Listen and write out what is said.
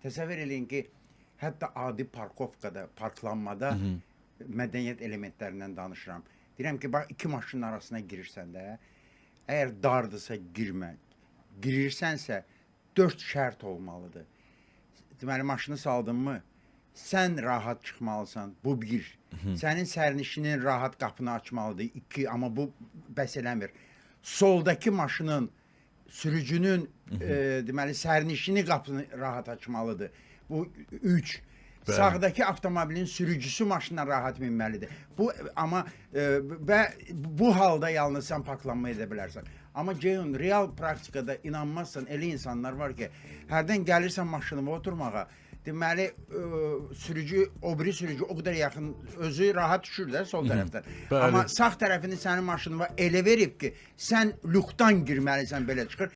Təsəvvür eləyin ki, hətta adi parkovkada, parklanmada mədəniyyət elementlərindən danışıram. Deyirəm ki, bax, iki maşının arasına girirsən də, əgər dardırsa girmə, girirsənsə 4 şərt olmalıdır. Deməli, maşını saldın mı, sən rahat çıxmalısan, bu bir. Sənin sərnişinin rahat qapını açmalıdır, 2, amma bu bəs eləmir. Soldakı maşının, sürücünün deməli, sərnişini qapını rahat açmalıdır, bu 3. Sağdakı avtomobilin sürücüsü maşına rahat minməlidir. Amma və bu halda yalnız sən parklanma edə bilərsən. Amma Ceyhun, real praktikada inanmazsan, elə insanlar var ki, hərdən gəlirsən maşınıma oturmağa, deməli, o biri sürücü o qədər yaxın, özü rahat düşür də sol tərəfdən. Amma sağ tərəfini sənin maşınıma elə verib ki, sən lükdan girməlisən, belə çıxır.